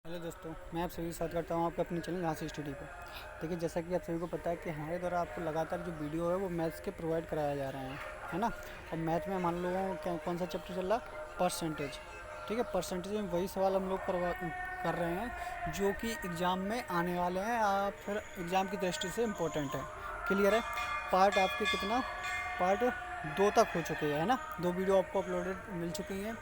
Hello दोस्तों, मैं आप सभी के साथ करता हूँ आपका अपने चैनल यहाँ से स्टडी पर। देखिए, जैसा कि आप सभी को पता है कि हमारे द्वारा आपको लगातार जो वीडियो है वो मैथ्स के प्रोवाइड कराया जा रहे हैं, है ना। और मैथ में मान लो क्या कौन सा चैप्टर चल रहा है, परसेंटेज। ठीक है, परसेंटेज में वही सवाल हम लोग कर रहे हैं जो कि एग्ज़ाम में आने वाले हैं या फिर एग्ज़ाम की दृष्टि से इम्पोर्टेंट है। क्लियर है। पार्ट आपके कितना, पार्ट 2 तक हो चुके हैं, है ना। 2 वीडियो आपको अपलोडेड मिल चुकी हैं।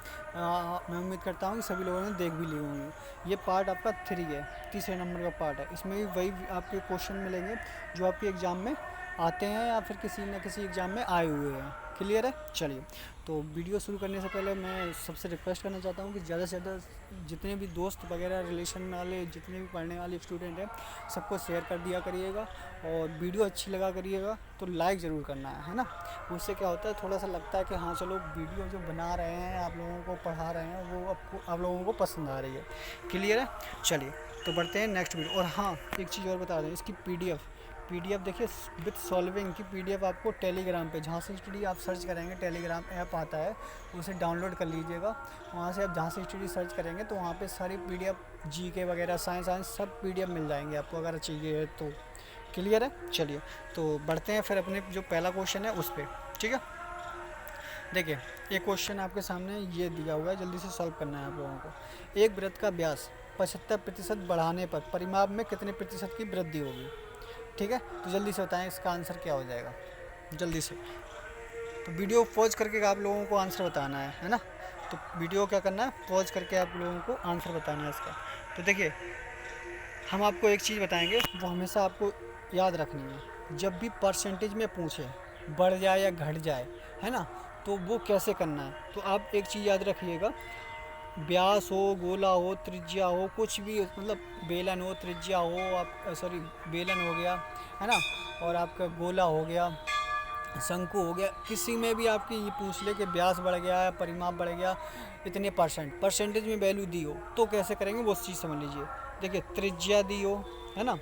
मैं उम्मीद करता हूँ कि सभी लोगों ने देख भी ली होंगी। ये पार्ट आपका 3 है, तीसरे नंबर का पार्ट है। इसमें भी वही आपके क्वेश्चन मिलेंगे जो आपके एग्ज़ाम में आते हैं या फिर किसी न किसी एग्ज़ाम में आए हुए हैं। क्लियर है। चलिए, तो वीडियो शुरू करने से पहले मैं सबसे रिक्वेस्ट करना चाहता हूँ कि ज़्यादा से ज़्यादा जितने भी दोस्त वगैरह रिलेशन वाले जितने भी पढ़ने वाले स्टूडेंट हैं सबको शेयर कर दिया करिएगा। और वीडियो अच्छी लगा करिएगा तो लाइक ज़रूर करना है ना। उससे क्या होता है, थोड़ा सा लगता है कि हाँ चलो वीडियो जो बना रहे हैं आप लोगों को पढ़ा रहे हैं वो आप लोगों को पसंद आ रही है। क्लियर है। चलिए, तो बढ़ते हैं नेक्स्ट वीडियो। और हाँ, एक चीज़ और बता दें, इसकी पीडीएफ देखिए विथ सॉल्विंग की पीडीएफ आपको टेलीग्राम पे झांसी स्टडी आप सर्च करेंगे, टेलीग्राम ऐप आता है, उसे डाउनलोड कर लीजिएगा। वहाँ से आप झांसी स्टडी सर्च करेंगे तो वहाँ पे सारी पीडीएफ जीके वगैरह साइंस सब पीडीएफ मिल जाएंगे आपको अगर चाहिए तो। क्लियर है। चलिए, तो बढ़ते हैं फिर अपने जो पहला क्वेश्चन है उस पर। ठीक है, देखिए एक क्वेश्चन आपके सामने ये दिया हुआ है, जल्दी से सॉल्व करना है आप लोगों को। एक वृत्त का व्यास 75% बढ़ाने पर परिमाप में कितने प्रतिशत की वृद्धि होगी। ठीक है, तो जल्दी से बताएं इसका आंसर क्या हो जाएगा, जल्दी से। तो वीडियो पॉज करके आप लोगों को आंसर बताना है ना। तो वीडियो क्या करना है, पॉज करके आप लोगों को आंसर बताना है इसका। तो देखिए, हम आपको एक चीज़ बताएंगे वो हमेशा आपको याद रखनी है। जब भी परसेंटेज में पूछे बढ़ जाए या घट जाए, है ना, तो वो कैसे करना है। तो आप एक चीज़ याद रखिएगा, व्यास हो, गोला हो, त्रिज्या हो, कुछ भी मतलब बेलन हो, त्रिज्या हो, आप सॉरी बेलन हो गया, है ना, और आपका गोला हो गया, शंकु हो गया, किसी में भी आपकी ये पूछ ले कि व्यास बढ़ गया है, परिमाप बढ़ गया इतने परसेंटेज में वैल्यू दी हो तो कैसे करेंगे वो चीज़ समझ लीजिए। देखिए, त्रिज्या दी हो, है ना,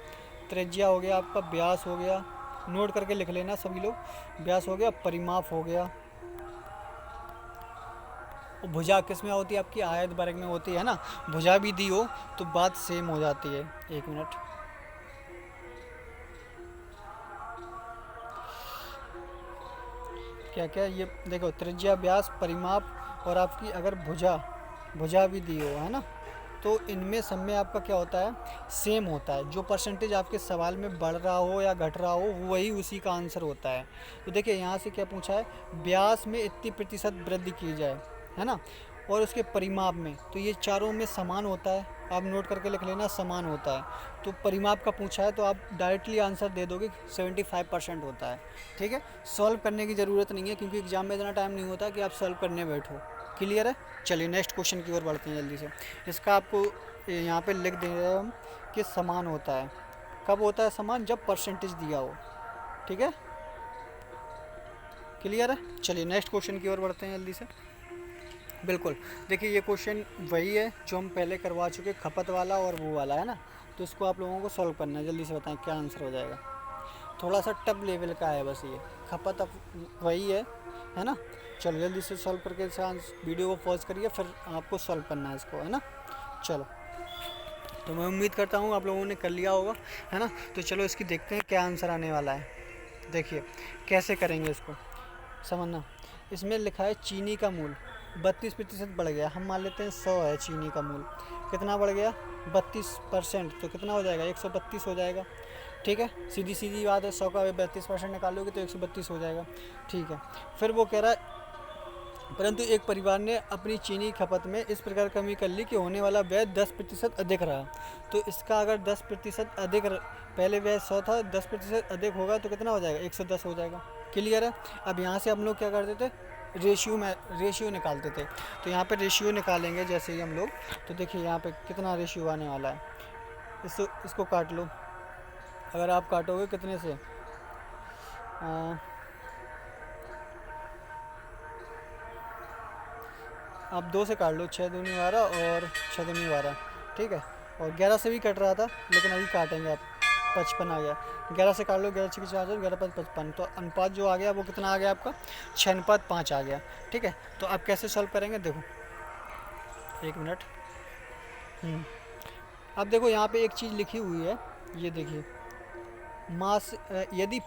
त्रिज्या हो गया आपका, व्यास हो गया, नोट करके लिख लेना सभी लोग। व्यास हो गया, परिमाप हो गया, भुजा किस में होती है आपकी, आयत वर्ग में होती है ना। भुजा भी दी हो तो बात सेम हो जाती है। एक मिनट, क्या क्या ये देखो, त्रिज्या, व्यास, परिमाप और आपकी अगर भुजा भुजा भी दी हो, है ना, तो इनमें सब में आपका क्या होता है, सेम होता है। जो परसेंटेज आपके सवाल में बढ़ रहा हो या घट रहा हो वही उसी का आंसर होता है। तो देखिए यहाँ से क्या पूछा है, व्यास में इतनी प्रतिशत वृद्धि की जाए, है ना, और उसके परिमाप में, तो ये चारों में समान होता है। आप नोट करके लिख लेना, समान होता है। तो परिमाप का पूछा है तो आप डायरेक्टली आंसर दे दोगे 75% होता है। ठीक है, सॉल्व करने की ज़रूरत नहीं है क्योंकि एग्ज़ाम में इतना टाइम नहीं होता कि आप सॉल्व करने बैठो। क्लियर है। चलिए नेक्स्ट क्वेश्चन की ओर बढ़ते हैं जल्दी से। इसका आपको यहाँ पे लिख दे रहे हैं हम कि समान होता है। कब होता है समान, जब परसेंटेज दिया हो। ठीक है, क्लियर है। चलिए नेक्स्ट क्वेश्चन की ओर बढ़ते हैं जल्दी से। बिल्कुल, देखिए ये क्वेश्चन वही है जो हम पहले करवा चुके, खपत वाला और वो वाला, है ना। तो इसको आप लोगों को सॉल्व करना है, जल्दी से बताएं क्या आंसर हो जाएगा। थोड़ा सा टफ लेवल का है बस ये, खपत अब वही है ना। चलो जल्दी से सॉल्व करके वीडियो को पॉज करिए, फिर आपको सॉल्व करना है इसको, है ना। चलो, तो मैं उम्मीद करता हूँ आप लोगों ने कर लिया होगा, है ना। तो चलो इसकी देखते हैं क्या आंसर आने वाला है। देखिए कैसे करेंगे इसको समझना। इसमें लिखा है चीनी का मूल 32% बढ़ गया। हम मान लेते हैं 100 है चीनी का मूल, कितना बढ़ गया 32%, तो कितना हो जाएगा 132 हो जाएगा। ठीक है, सीधी सीधी बात है, 100 का 32% निकालोगे तो 132 हो जाएगा। ठीक है, फिर वो कह रहा है परंतु एक परिवार ने अपनी चीनी खपत में इस प्रकार कमी कर ली कि होने वाला व्यय 10% अधिक रहा। तो इसका अगर 10% अधिक पहले व्यय 100 था, 10% अधिक होगा तो कितना हो जाएगा 110 हो जाएगा। क्लियर है। अब यहाँ से हम लोग क्या करते थे, रेशियो निकालते थे। तो यहाँ पे रेशियो निकालेंगे जैसे ही हम लोग, तो देखिए यहाँ पे कितना रेशियो आने वाला है। इसको काट लो। अगर आप काटोगे कितने से, आप 2 से काट लो, 6 दूनी 12 और 6 दूनी 12। ठीक है, और 11 से भी कट रहा था लेकिन अभी काटेंगे आप, 55 आ गया। 11 से काट लो, 11 6 4 11 5 55, तो अनुपात जो आ गया वो कितना आ गया आपका 6:5 आ गया। ठीक है, तो आप कैसे सॉल्व करेंगे देखो, एक मिनट। अब देखो यहाँ पे एक चीज़ लिखी हुई है, ये देखिए, मास यदि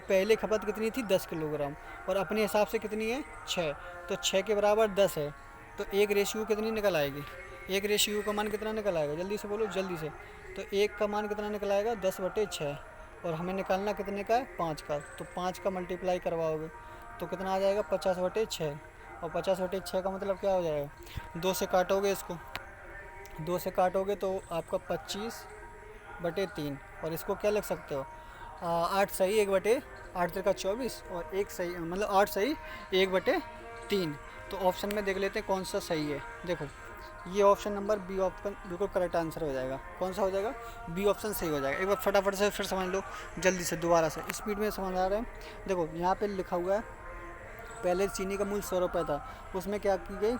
पहले खपत कितनी थी 10 किलोग्राम और अपने हिसाब से कितनी है 6, तो 6 के बराबर 10 है, तो एक रेशियो कितनी निकल आएगी, एक रेशियो का मान कितना निकल आएगा, जल्दी से बोलो जल्दी से। तो एक का मान कितना निकल आएगा 10/6, और हमें निकालना कितने का है 5 का, तो 5 का मल्टीप्लाई करवाओगे तो कितना आ जाएगा 50/6, और 50/6 का मतलब क्या हो जाएगा, 2 से काटोगे इसको, 2 से काटोगे तो आपका 25/3, और इसको क्या लिख सकते हो 8 सही 1/8 का 24, और एक सही मतलब 8 सही 1/3। तो ऑप्शन में देख लेते हैं कौन सा सही है। देखो ये ऑप्शन नंबर बी ऑप्शन बिल्कुल करेक्ट आंसर हो जाएगा। कौन सा हो जाएगा, बी ऑप्शन सही हो जाएगा। एक बार फटाफट से फिर समझ लो, जल्दी से दोबारा से स्पीड में समझ आ रहे हैं। देखो यहाँ पे लिखा हुआ है पहले चीनी का मूल्य 100 रुपये था, उसमें क्या की गई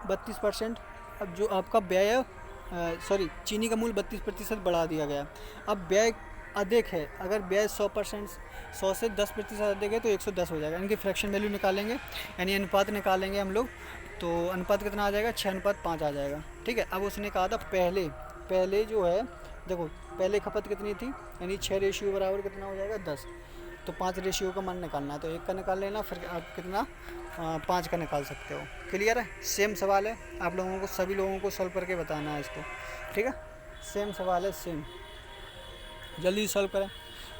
32%। अब जो आपका व्यय है चीनी का मूल्य 32% बढ़ा दिया गया। अब व्यय अधिक है, अगर व्यय 100% 100 से 10% अधिक है तो 110 हो जाएगा। इनकी फ्रैक्शन वैल्यू निकालेंगे, यानी अनुपात निकालेंगे हम लोग, तो अनुपात कितना आ जाएगा 6:5 आ जाएगा। ठीक है। अब उसने कहा था पहले जो है, देखो पहले खपत कितनी थी, यानी 6 रेशियो बराबर कितना हो जाएगा 10, तो 5 रेशियो का मान निकालना है, तो 1 का निकाल लेना, फिर आप कितना 5 का निकाल सकते हो। क्लियर है। सेम सवाल है, आप लोगों को सभी लोगों को सॉल्व करके बताना है इसको। ठीक है, सेम सवाल है, सेम, जल्दी सॉल्व करें।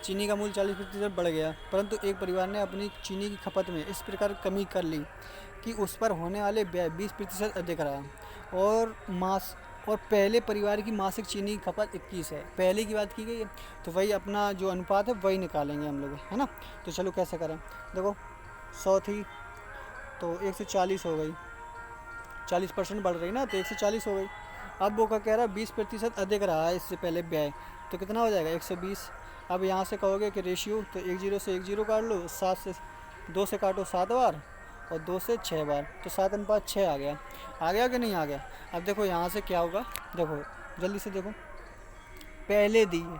चीनी का मूल्य 40% बढ़ गया, परंतु एक परिवार ने अपनी चीनी की खपत में इस प्रकार कमी कर ली कि उस पर होने वाले व्यय 20% अधिक रहा, और पहले परिवार की मासिक चीनी की खपत 21 है। पहले की बात की गई है, तो वही अपना जो अनुपात है वही निकालेंगे हम लोग, है ना। तो चलो कैसे करें, देखो 100 थी तो 140 हो गई, 40% बढ़ रही ना, तो 140 हो गई। अब वो क्या कह रहा है 20% अधिक रहा है इससे पहले व्यय, तो कितना हो जाएगा 120। अब यहाँ से कहोगे कि रेशियो, तो 10 से 10 काट लो, 7 से 2 से काटो 7 बार, और 2 से 6 बार, तो 7:6 आ गया कि नहीं आ गया। अब देखो यहाँ से क्या होगा, देखो जल्दी से देखो, पहले दी है,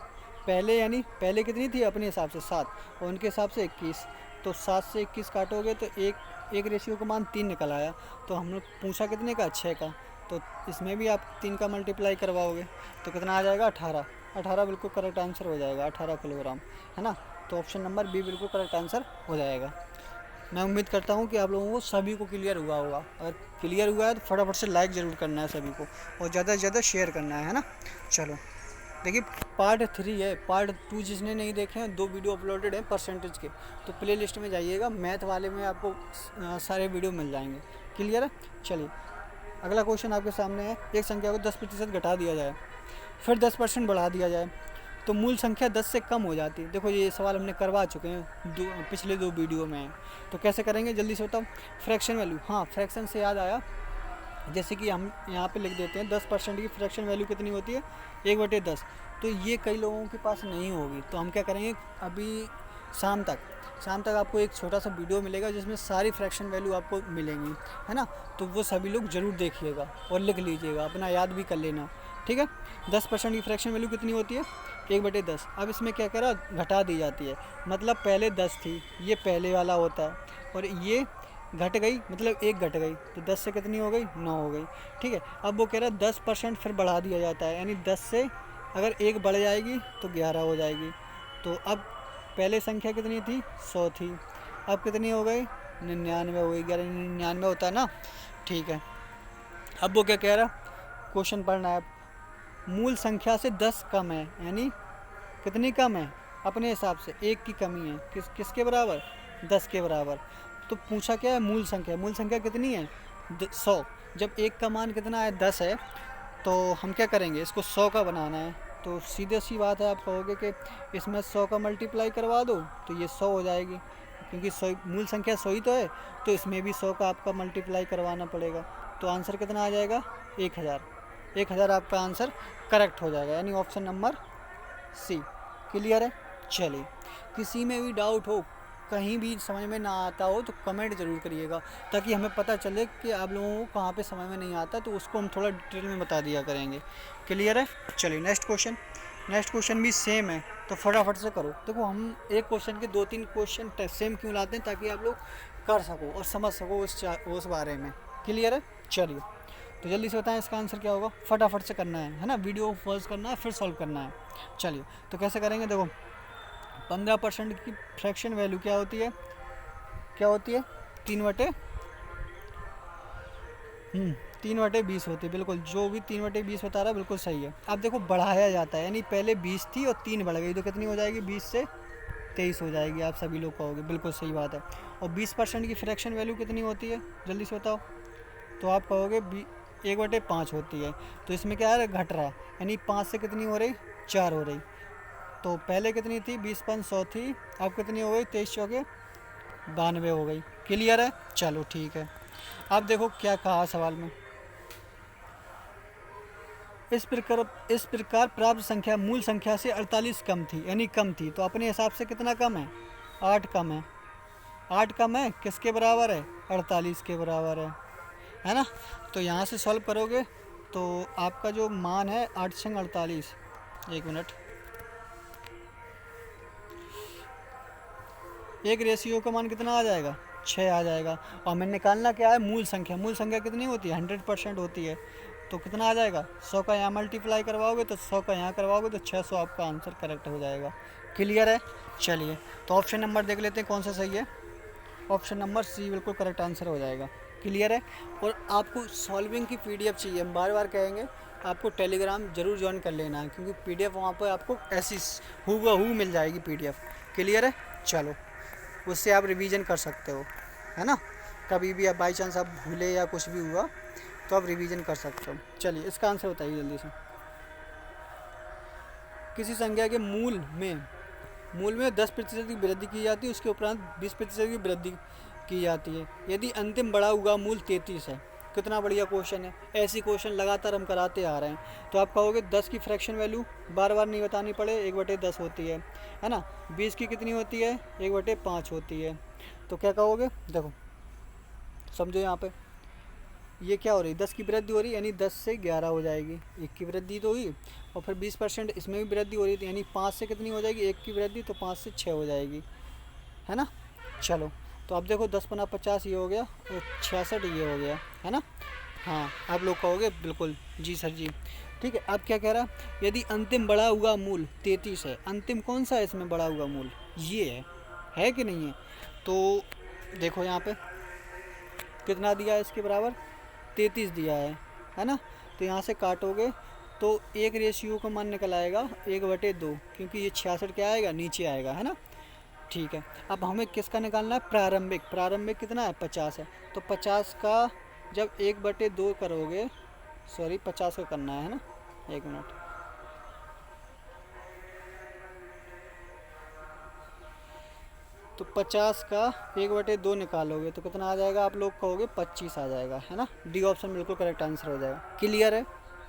पहले यानी पहले कितनी थी अपने हिसाब से 7, और उनके हिसाब से 21, तो 7 से 21 काटोगे तो एक रेशियो का मान 3 निकल आया। तो हम लोग पूछा कितने का 6 का, तो इसमें भी आप 3 का मल्टीप्लाई करवाओगे तो कितना आ जाएगा 18 बिल्कुल करेक्ट आंसर हो जाएगा, 18 किलोग्राम, है ना। तो ऑप्शन नंबर बी बिल्कुल करेक्ट आंसर हो जाएगा। मैं उम्मीद करता हूँ कि आप लोगों को सभी को क्लियर हुआ होगा। अगर क्लियर हुआ है तो फटाफट से लाइक ज़रूर करना है सभी को, और ज़्यादा से ज़्यादा शेयर करना है ना। चलो देखिए, पार्ट 3 है, पार्ट 2 जिसने नहीं देखे हैं 2 वीडियो अपलोडेड हैं परसेंटेज के, तो प्ले लिस्ट में जाइएगा, मैथ वाले में आपको सारे वीडियो मिल जाएंगे। क्लियर है। चलिए अगला क्वेश्चन आपके सामने है, एक संख्या को 10% घटा दिया जाए, फिर 10% बढ़ा दिया जाए, तो मूल संख्या 10 से कम हो जाती है। देखो ये सवाल हमने करवा चुके हैं पिछले 2 वीडियो में। तो कैसे करेंगे जल्दी से बताओ। फ्रैक्शन वैल्यू, हाँ फ्रैक्शन से याद आया, जैसे कि हम यहाँ पे लिख देते हैं 10% की फ्रैक्शन वैल्यू कितनी होती है 1/10। तो ये कई लोगों के पास नहीं होगी, तो हम क्या करेंगे, अभी शाम तक आपको एक छोटा सा वीडियो मिलेगा जिसमें सारी फ्रैक्शन वैल्यू आपको मिलेंगी, है ना। तो वो सभी लोग ज़रूर देखिएगा और लिख लीजिएगा, अपना याद भी कर लेना। ठीक है। 10% की फ्रैक्शन वैल्यू कितनी होती है 1/10। अब इसमें क्या कह रहा, घटा दी जाती है, मतलब पहले 10 थी, ये पहले वाला होता है, और ये घट गई, मतलब 1 घट गई, तो 10 से कितनी हो गई 9 हो गई। ठीक है। अब वो कह रहा है 10% फिर बढ़ा दिया जाता है, यानी 10 से अगर 1 बढ़ जाएगी तो 11 हो जाएगी। तो अब पहले संख्या कितनी थी 100 थी, अब कितनी हो गई 99 हो गई, 99 होता है ना। ठीक है। अब वो क्या कह रहा, क्वेश्चन पढ़ना है, मूल संख्या से 10 कम है, यानी कितनी कम है अपने हिसाब से 1 की कमी है, किसके बराबर 10 के बराबर। तो पूछा क्या है, मूल संख्या कितनी है 100। जब 1 का मान कितना है 10 है, तो हम क्या करेंगे, इसको 100 का बनाना है। तो सीधे सी बात है, आप कहोगे कि इसमें 100 का मल्टीप्लाई करवा दो तो ये 100 हो जाएगी, क्योंकि 100 मूल संख्या 100 ही तो है, तो इसमें भी 100 का आपका मल्टीप्लाई करवाना पड़ेगा। तो आंसर कितना आ जाएगा 1000 आपका आंसर करेक्ट हो जाएगा, यानी ऑप्शन नंबर सी। क्लियर है। चलिए, किसी में भी डाउट हो, कहीं भी समझ में ना आता हो, तो कमेंट ज़रूर करिएगा, ताकि हमें पता चले कि आप लोगों को कहाँ पे समझ में नहीं आता, तो उसको हम थोड़ा डिटेल में बता दिया करेंगे। क्लियर है। चलिए नेक्स्ट क्वेश्चन भी सेम है, तो फटाफट से करो। देखो हम एक क्वेश्चन के 2-3 क्वेश्चन सेम क्यों लाते हैं, ताकि आप लोग कर सको और समझ सको उस बारे में। क्लियर है। चलिए तो जल्दी से बताएं इसका आंसर क्या होगा, फटाफट से करना है ना, वीडियो को पॉज करना है फिर सॉल्व करना है। चलिए तो कैसे करेंगे, देखो 15% की फ्रैक्शन वैल्यू क्या होती है, क्या होती है 3/20 होती है, बिल्कुल जो भी 3/20 बता रहा है बिल्कुल सही है। अब देखो बढ़ाया जाता है, यानी पहले 20 थी और 3 बढ़ गई तो कितनी हो जाएगी, 20 से 23 हो जाएगी, आप सभी लोग कहोगे बिल्कुल सही बात है। और 20% की फ्रैक्शन वैल्यू कितनी होती है, जल्दी से बताओ, तो आप कहोगे 1/5 होती है। तो इसमें क्या है, घट रहा है, यानी 5 से कितनी हो रही, 4 हो रही। तो पहले कितनी थी, 20/100 थी, अब कितनी हो गई, 23 चौके 92 हो गई। क्लियर है, चलो ठीक है। अब देखो क्या कहा सवाल में, इस प्रकार प्राप्त संख्या मूल संख्या से 48 कम थी, यानी कम थी। तो अपने हिसाब से कितना कम है, 8 कम है। 8 कम है किसके बराबर है, 48 के बराबर है ना। तो यहाँ से सॉल्व करोगे तो आपका जो मान है 8×48, 1 मिनट, एक रेशियो का मान कितना आ जाएगा, 6 आ जाएगा। और हमें निकालना क्या है, मूल संख्या। मूल संख्या कितनी होती है, 100% होती है। तो कितना आ जाएगा, 100 का यहाँ मल्टीप्लाई करवाओगे तो 100 का यहाँ करवाओगे तो 600 आपका आंसर करेक्ट हो जाएगा। क्लियर है, चलिए तो ऑप्शन नंबर देख लेते हैं कौन सा सही है। ऑप्शन नंबर सी बिल्कुल करेक्ट आंसर हो जाएगा। क्लियर है। और आपको सॉल्विंग की PDF चाहिए, हम बार बार कहेंगे, आपको टेलीग्राम जरूर ज्वाइन कर लेना है, क्योंकि PDF वहाँ पर आपको ऐसी हूबहू मिल जाएगी PDF। क्लियर है, चलो उससे आप रिवीजन कर सकते हो, है ना। कभी भी आप बाई चांस आप भूले या कुछ भी हुआ तो आप रिवीजन कर सकते हो। चलिए इसका आंसर बताइए जल्दी से। किसी संख्या के मूल में 10% की वृद्धि की जाती है, उसके उपरांत 20% की वृद्धि की जाती है, यदि अंतिम बढ़ा हुआ मूल 33 है। कितना बढ़िया क्वेश्चन है, ऐसी क्वेश्चन लगातार हम कराते आ रहे हैं। तो आप कहोगे 10 की फ्रैक्शन वैल्यू बार बार नहीं बतानी पड़े, 1/10 होती है ना। 20 की कितनी होती है, 1/5 होती है। तो क्या कहोगे, देखो समझो यहाँ पे ये क्या हो रही है, 10 की वृद्धि हो रही है, यानी 10 से 11 हो जाएगी, 1 की वृद्धि तो हुई। और फिर 20% इसमें भी वृद्धि हो रही थी, यानी 5 से कितनी हो जाएगी, 1 की वृद्धि, तो 5 से 6 हो जाएगी, है ना। चलो तो अब देखो 10×50 ये हो गया और 66 ये हो गया, है ना। हाँ आप लोग कहोगे बिल्कुल जी सर जी, ठीक है। अब क्या कह रहा, यदि अंतिम बढ़ा हुआ मूल 33 है, अंतिम कौन सा है इसमें बढ़ा हुआ मूल, ये है कि नहीं है। तो देखो यहाँ पे कितना दिया है, इसके बराबर 33 दिया है ना। तो यहाँ से काटोगे तो एक रेशियो का मान निकल आएगा 1/2, क्योंकि ये 66 क्या आएगा, नीचे आएगा, है ना। ठीक है, अब हमें किसका निकालना है, प्रारंभिक कितना है, 50 है। तो 50 का जब 1/2 करोगे, सॉरी 50 का करना है ना, 1 मिनट, तो 50 का 1/2 निकालोगे तो कितना आ जाएगा, आप लोग कहोगे 25 आ जाएगा, है ना। डी ऑप्शन बिल्कुल करेक्ट आंसर हो जाएगा। क्लियर है,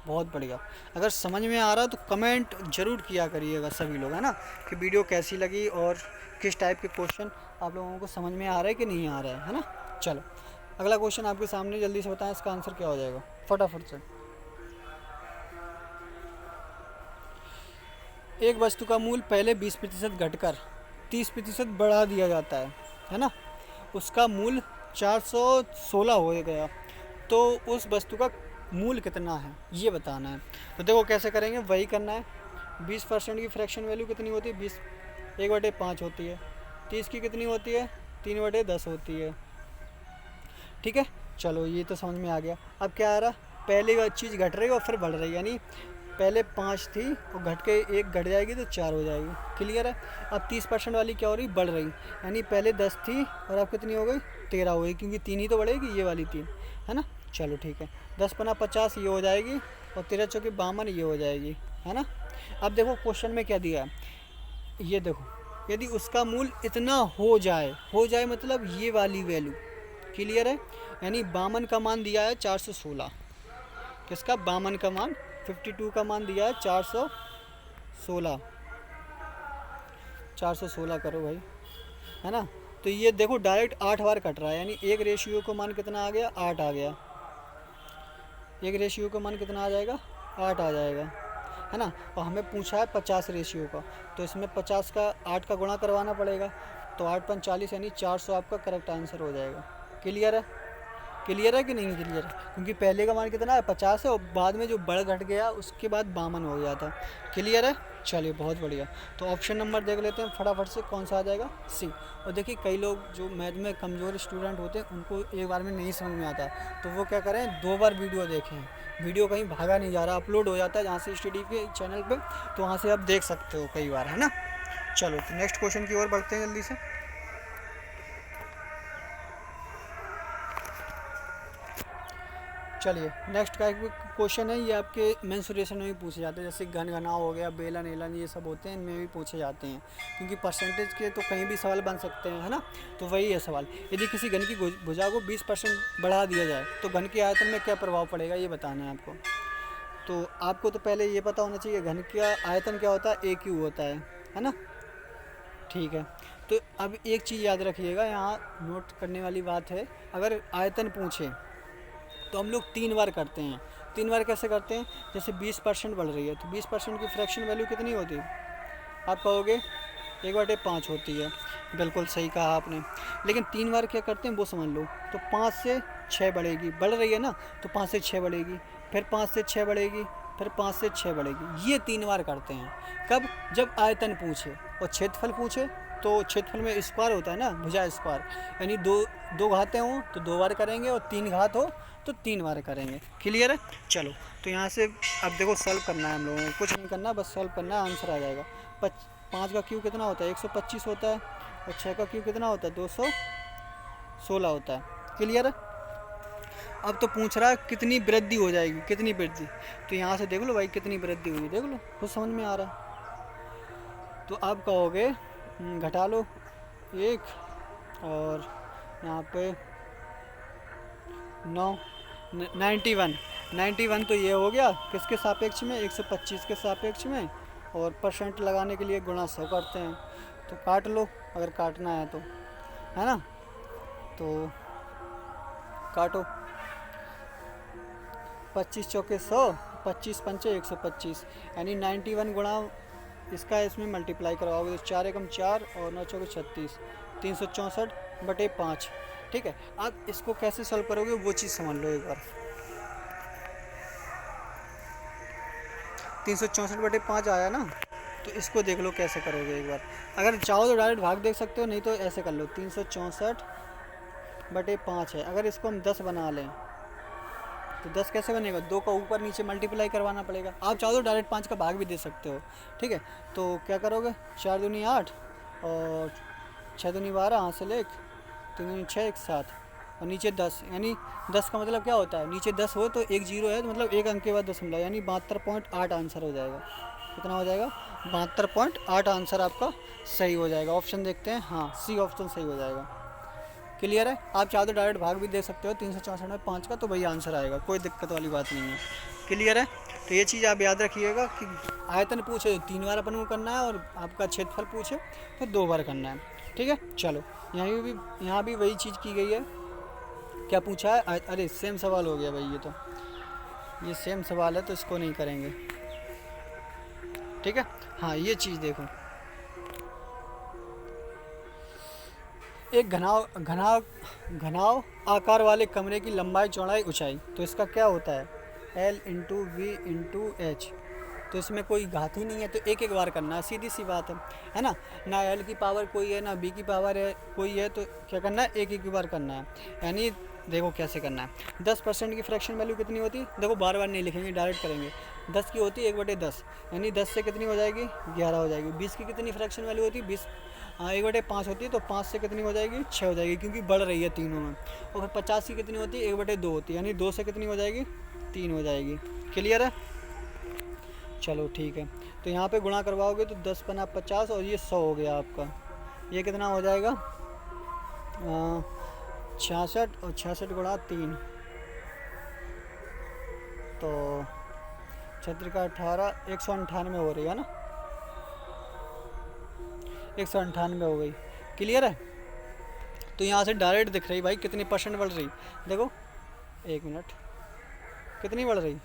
बहुत बढ़िया। अगर समझ में आ रहा तो कमेंट जरूर किया करिएगा सभी लोग, है ना, कि वीडियो कैसी लगी और किस टाइप के क्वेश्चन आप लोगों को समझ में आ रहा है कि नहीं आ रहा है ना। चलो अगला क्वेश्चन आपके सामने, जल्दी से बताएं इसका आंसर क्या हो जाएगा, फटाफट से। एक वस्तु का मूल्य पहले 20% घटकर 30% बढ़ा दिया जाता है ना। उसका मूल्य 416 हो गया, तो उस वस्तु का मूल्य कितना है ये बताना है। तो देखो कैसे करेंगे, वही करना है। 20% की फ्रैक्शन वैल्यू कितनी होती है, 20 1/5 होती है। 30 की कितनी होती है, 3/10 होती है। ठीक है, चलो ये तो समझ में आ गया। अब क्या आ रहा, पहले चीज़ घट रही है और फिर बढ़ रही है, यानी पहले 5 थी और घट के 1 घट जाएगी तो 4 हो जाएगी। क्लियर है। अब 30% वाली क्या हो रही, बढ़ रही, यानी पहले 10 थी और अब कितनी हो गई, 13 हो गई, क्योंकि 3 ही तो बढ़ेगी, ये वाली 3, है ना। चलो ठीक है, 10×50 ये हो जाएगी और 13 चौके 52 ये हो जाएगी, है ना। अब देखो क्वेश्चन में क्या दिया है, ये देखो, यदि उसका मूल्य इतना हो जाए मतलब ये वाली वैल्यू। क्लियर है, यानी 52 का मान दिया है 416, किसका, 52 का मान, 52 का मान दिया है 416, 416 करो भाई, है ना। तो ये देखो डायरेक्ट 8 बार कट रहा है, यानी एक रेशियो का मान कितना आ गया, 8 आ गया। एक रेशियो का मान कितना आ जाएगा, 8 आ जाएगा, है ना। और हमें पूछा है 50 रेशियो का, तो इसमें 50 का 8 का गुणा करवाना पड़ेगा, तो 8×5 = 40, यानी 400 आपका करेक्ट आंसर हो जाएगा। क्लियर है, क्लियर है कि नहीं क्लियर है? क्योंकि पहले का मान कितना है 50 है, और बाद में जो बढ़ घट गया उसके बाद 52 हो गया था। क्लियर है? चलिए बहुत बढ़िया। तो ऑप्शन नंबर देख लेते हैं फटाफट से, कौन सा आ जाएगा? सी। और देखिए कई लोग जो मैथ में कमज़ोर स्टूडेंट होते हैं उनको एक बार में नहीं समझ में आता, तो वो क्या करें, 2 बार वीडियो देखें। वीडियो कहीं भागा नहीं जा रहा, अपलोड हो जाता है जहाँ से स्टडी के चैनल पे, तो वहाँ से आप देख सकते हो कई बार, है ना। चलो तो नेक्स्ट क्वेश्चन की ओर बढ़ते हैं जल्दी से। चलिए नेक्स्ट का एक क्वेश्चन है, ये आपके मेंसुरेशन में भी पूछे जाते हैं, जैसे घन घनाव हो गया, बेलन एलन, ये सब होते हैं, इनमें भी पूछे जाते हैं, क्योंकि परसेंटेज के तो कहीं भी सवाल बन सकते हैं, है ना। तो वही है सवाल, यदि किसी घन की भुजा को 20% बढ़ा दिया जाए तो घन के आयतन में क्या प्रभाव पड़ेगा, ये बताना है आपको। तो आपको तो पहले ये पता होना चाहिए घन का आयतन क्या होता है, ए क्यू होता है ना। ठीक है, तो अब एक चीज़ याद रखिएगा, यहाँ नोट करने वाली बात है, अगर आयतन पूछे तो हम लोग 3 बार करते हैं। 3 बार कैसे करते हैं, जैसे 20% बढ़ रही है तो 20% की फ्रैक्शन वैल्यू कितनी होती है, आप कहोगे 1/5 होती है। बिल्कुल सही कहा आपने, लेकिन 3 बार क्या करते हैं वो समझ लो। तो 5 से 6 बढ़ेगी, बढ़ रही है ना, तो 5 से 6 बढ़ेगी, फिर 5 से 6 बढ़ेगी, फिर 5 से 6 बढ़ेगी। ये 3 बार करते हैं। कब? जब आयतन पूछे। और क्षेत्रफल पूछे तो क्षेत्रफल में स्क्वायर होता है ना, भुजा स्क्वायर, यानी दो घातें हों तो 2 बार करेंगे, और 3 घात हो तो 3 बार करेंगे। क्लियर है? चलो तो यहाँ से अब देखो सॉल्व करना है हम लोगों को, कुछ नहीं करना, बस सॉल्व करना है, आंसर आ जाएगा। 5 का क्यू कितना होता है, 125 होता है, और 6 का क्यू कितना होता है, 216 होता है। क्लियर है? अब तो पूछ रहा है कितनी वृद्धि हो जाएगी, कितनी वृद्धि, तो यहाँ से देख लो भाई कितनी वृद्धि हुई, देख लो, कुछ समझ में आ रहा। तो आप कहोगे घटा लो 1, और यहाँ पे 91 तो ये हो गया किसके सापेक्ष में, 125 के सापेक्ष में, और परसेंट लगाने के लिए गुणा 100 करते हैं। तो काट लो अगर काटना है तो, है ना। तो काटो, 25 चौके 100, 25 पंचे 125, यानी 91 गुणा इसका इसमें मल्टीप्लाई करवाओगे तो 4 एकम 4 और 9 चौके 36, 364/5। ठीक है, आप इसको कैसे सॉल्व करोगे वो चीज़ समझ लो एक बार। 364/5 आया ना, तो इसको देख लो कैसे करोगे एक बार। अगर चाहो तो डायरेक्ट भाग देख सकते हो, नहीं तो ऐसे कर लो, 364/5 है, अगर इसको हम 10 बना लें तो 10 कैसे बनेगा, 2 का ऊपर नीचे मल्टीप्लाई करवाना पड़ेगा। आप चाहो तो डायरेक्ट 5 का भाग भी दे सकते हो। ठीक है, तो क्या करोगे, 4 दूनी 8 और 6 दूनी 12, हासिल 1, 3 दूनी 6, 1 7, और नीचे 10, यानी 10 का मतलब क्या होता है, नीचे 10 हो तो 1 0 है, तो मतलब 1 अंक के बाद दशमलव, यानी 72.8 आंसर हो जाएगा। कितना हो जाएगा, 72.8 आंसर आपका सही हो जाएगा। ऑप्शन देखते हैं, हाँ सी ऑप्शन सही हो जाएगा। क्लियर है? आप चाहो तो डायरेक्ट भाग भी दे सकते हो 364/5 का, तो वही आंसर आएगा, कोई दिक्कत वाली बात नहीं है। क्लियर है? तो ये चीज़ आप याद रखिएगा कि आयतन पूछे तो 3 बार अपन को करना है, और आपका क्षेत्रफल पूछे तो 2 बार करना है। ठीक है, चलो यहाँ भी वही चीज़ की गई है। क्या पूछा है, अरे सेम सवाल हो गया भाई, ये सेम सवाल है तो इसको नहीं करेंगे। ठीक है, हाँ ये चीज़ देखो, एक घनाव आकार वाले कमरे की लंबाई चौड़ाई ऊंचाई, तो इसका क्या होता है, L into V into H. तो इसमें कोई घात ही नहीं है, तो एक एक बार करना है, सीधी सी बात है ना। ना L की पावर कोई है, ना B की पावर है कोई है, तो क्या करना है, एक एक बार करना है। यानी देखो कैसे करना है, 10% की फ्रैक्शन वैल्यू कितनी होती है, देखो बार बार नहीं लिखेंगे, डायरेक्ट करेंगे। 10 की होती है 1/10, यानी 10 से कितनी हो जाएगी, 11 हो जाएगी। 20 की कितनी फ्रैक्शन वैल्यू होती है, 20 1/5 होती है, तो 5 से कितनी हो जाएगी, 6 हो जाएगी, क्योंकि बढ़ रही है तीनों में। और फिर 50 की कितनी होती है, 1/2 होती है, यानी 2 से कितनी हो जाएगी, 3 हो जाएगी। क्लियर है? चलो ठीक है, तो यहाँ पे गुणा करवाओगे तो 10 पना 50, और ये 100 हो गया आपका। ये कितना हो जाएगा, 66, और 66 गुणा 3, तो 36 का 18, 198 हो रही है ना, 198 हो गई। क्लियर है? तो यहाँ से डायरेक्ट दिख रही भाई कितनी परसेंट बढ़ रही, देखो 1 मिनट, कितनी बढ़ रही,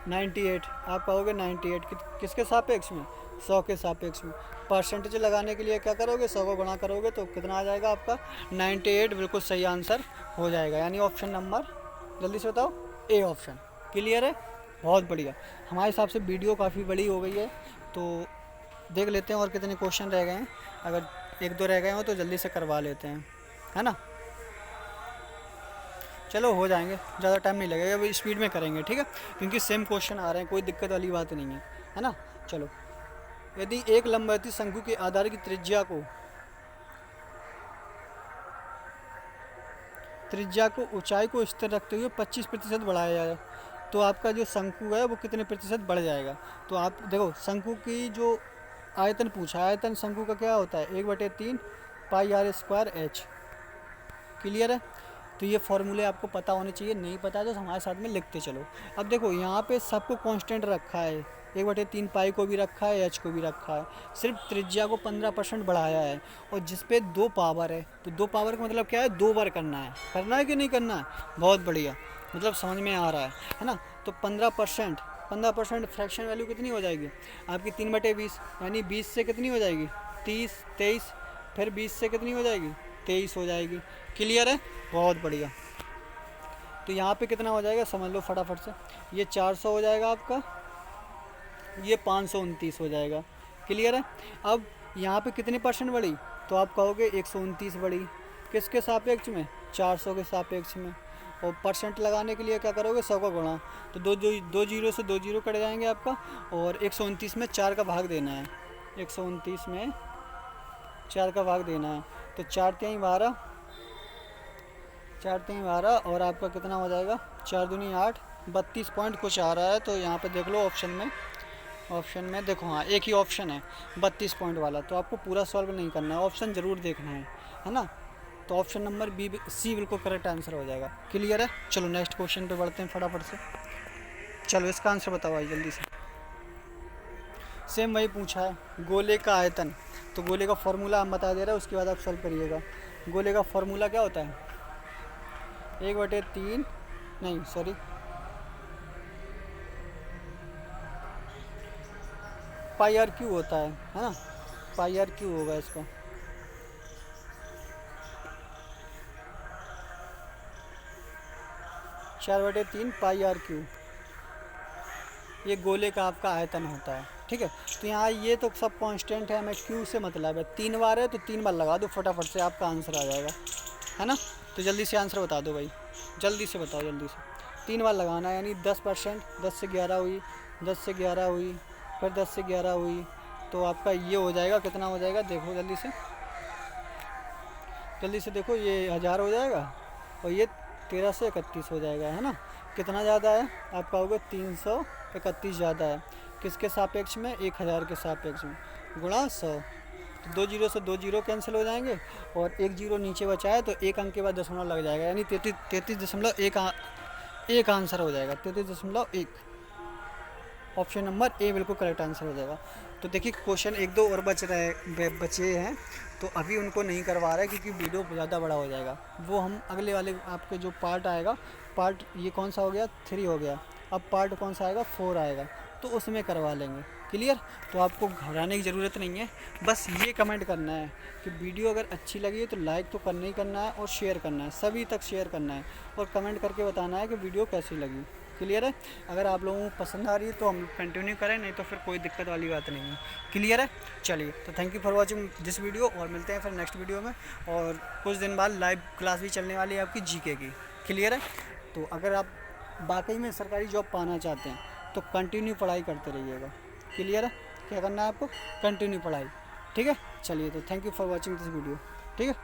98। आप कहोगे 98 किसके सापेक्ष में, 100 के सापेक्ष में। परसेंटेज लगाने के लिए क्या करोगे, 100 को गुणा करोगे तो कितना आ जाएगा आपका 98, बिल्कुल सही आंसर हो जाएगा। यानी ऑप्शन नंबर, जल्दी से बताओ, ए ऑप्शन। क्लियर है, बहुत बढ़िया। हमारे हिसाब से वीडियो काफ़ी बड़ी हो गई है, तो देख लेते हैं और कितने क्वेश्चन रह गए हैं। अगर 1-2 रह गए हो तो जल्दी से करवा लेते हैं, है ना। चलो हो जाएंगे, ज़्यादा टाइम नहीं लगेगा, अभी स्पीड में करेंगे, ठीक है, क्योंकि सेम क्वेश्चन आ रहे हैं, कोई दिक्कत वाली बात नहीं है ना। चलो, यदि एक लंबवती शंकु के आधार की त्रिज्या को ऊंचाई को स्थिर रखते हुए 25% बढ़ाया जाए तो आपका जो शंकु है वो कितने प्रतिशत बढ़ जाएगा। तो आप देखो, शंकु की जो आयतन पूछा, आयतन शंकु का क्या होता है, 1/3 पाई आर स्क्वायर एच। क्लियर है, तो ये फॉर्मूले आपको पता होने चाहिए, नहीं पता है तो हमारे साथ में लिखते चलो। अब देखो यहाँ पे सबको कांस्टेंट रखा है, 1/3 पाई को भी रखा है, एच को भी रखा है, सिर्फ त्रिज्या को 15% बढ़ाया है। और जिस पे 2 पावर है, तो 2 पावर का मतलब क्या है, 2 बार करना है कि नहीं करना है। बहुत बढ़िया, मतलब समझ में आ रहा है ना। तो 15% फ्रैक्शन वैल्यू कितनी हो जाएगी आपकी, 3/20, यानी 20 से कितनी हो जाएगी, 30, 23, फिर 20 से कितनी हो जाएगी, 23 हो जाएगी। क्लियर है, बहुत बढ़िया। तो यहाँ पे कितना हो जाएगा समझ लो फटाफट से, ये 400 हो जाएगा आपका, ये 529 हो जाएगा। क्लियर है। अब यहाँ पे कितनी परसेंट बढ़ी, तो आप कहोगे 129 बढ़ी, किसके सापेक्ष में, 400 के सापेक्ष में। और परसेंट लगाने के लिए क्या करोगे, 100 का गुणा, तो दो जीरो से 2 जीरो कट जाएंगे आपका, और 129 में 4 का भाग देना है, 129 में 4 का भाग देना है, तो 4×3 = 12, और आपका कितना हो जाएगा, 4×2 = 8, 32 पॉइंट कुछ आ रहा है। तो यहाँ पे देख लो ऑप्शन में देखो, हाँ एक ही ऑप्शन है 32 पॉइंट वाला, तो आपको पूरा सॉल्व नहीं करना है, ऑप्शन ज़रूर देखना है ना। तो ऑप्शन नंबर सी बिल्कुल करेक्ट आंसर हो जाएगा। क्लियर है, चलो नेक्स्ट क्वेश्चन पे बढ़ते हैं फटाफट से। चलो इसका आंसर बताओ भाई जल्दी से। सेम वही पूछा है, गोले का आयतन, तो गोले का फॉर्मूला हम बता दे रहे हैं, उसके बाद आप सॉल्व करिएगा। गोले का फॉर्मूला क्या होता है, 1/3 नहीं सॉरी पाई आर क्यू होता है ना, पाई आर क्यू होगा इसका। चार बटे तीन पाई आर क्यू, ये गोले का आपका आयतन होता है, ठीक है। तो यहाँ ये तो सब कांस्टेंट है, हमें क्यू से मतलब है, 3 बार है तो 3 बार लगा दो, फटाफट से आपका आंसर आ जाएगा, है ना। तो जल्दी से आंसर बता दो भाई, जल्दी से बताओ, जल्दी से 3 बार लगाना है, यानी 10%, 10 से 11 हुई, 10 से 11 हुई, फिर 10 से 11 हुई, तो आपका ये हो जाएगा, कितना हो जाएगा देखो जल्दी से देखो, ये 1000 हो जाएगा, और ये 13 से 31 हो जाएगा, है ना। कितना ज़्यादा है आपका, होगा 331 ज़्यादा है, किसके सापेक्ष में, 1000 के सापेक्ष में, गुणा 100, तो 2 जीरो से 2 जीरो कैंसिल हो जाएंगे, और 1 जीरो नीचे बचा है तो 1 अंक के बाद दशमलव लग जाएगा, यानी 33.1 आंसर हो जाएगा, 33.1। ऑप्शन नंबर ए बिल्कुल करेक्ट आंसर हो जाएगा। तो देखिए क्वेश्चन 1-2 और बचे हैं, तो अभी उनको नहीं करवा रहा है क्योंकि वीडियो ज़्यादा बड़ा हो जाएगा, वो हम अगले वाले आपके जो पार्ट आएगा, पार्ट ये कौन सा हो गया, 3 हो गया, अब पार्ट कौन सा आएगा, 4 आएगा, तो उसमें करवा लेंगे। क्लियर, तो आपको घबराने की ज़रूरत नहीं है, बस ये कमेंट करना है कि वीडियो अगर अच्छी लगी है तो लाइक तो करना ही करना है, और शेयर करना है, सभी तक शेयर करना है, और कमेंट करके बताना है कि वीडियो कैसी लगी। क्लियर है, अगर आप लोगों को पसंद आ रही है तो हम कंटिन्यू करें, नहीं तो फिर कोई दिक्कत वाली बात नहीं है। क्लियर है, चलिए तो thank you for watching this video, और मिलते हैं फिर नेक्स्ट वीडियो में, और कुछ दिन बाद लाइव क्लास भी चलने वाली है आपकी जीके की। क्लियर है, तो अगर आप वाकई में सरकारी जॉब पाना चाहते हैं तो कंटिन्यू पढ़ाई करते रहिएगा। क्लियर है, क्या करना है आपको, कंटिन्यू पढ़ाई, ठीक है। चलिए तो thank you for watching this video, ठीक है।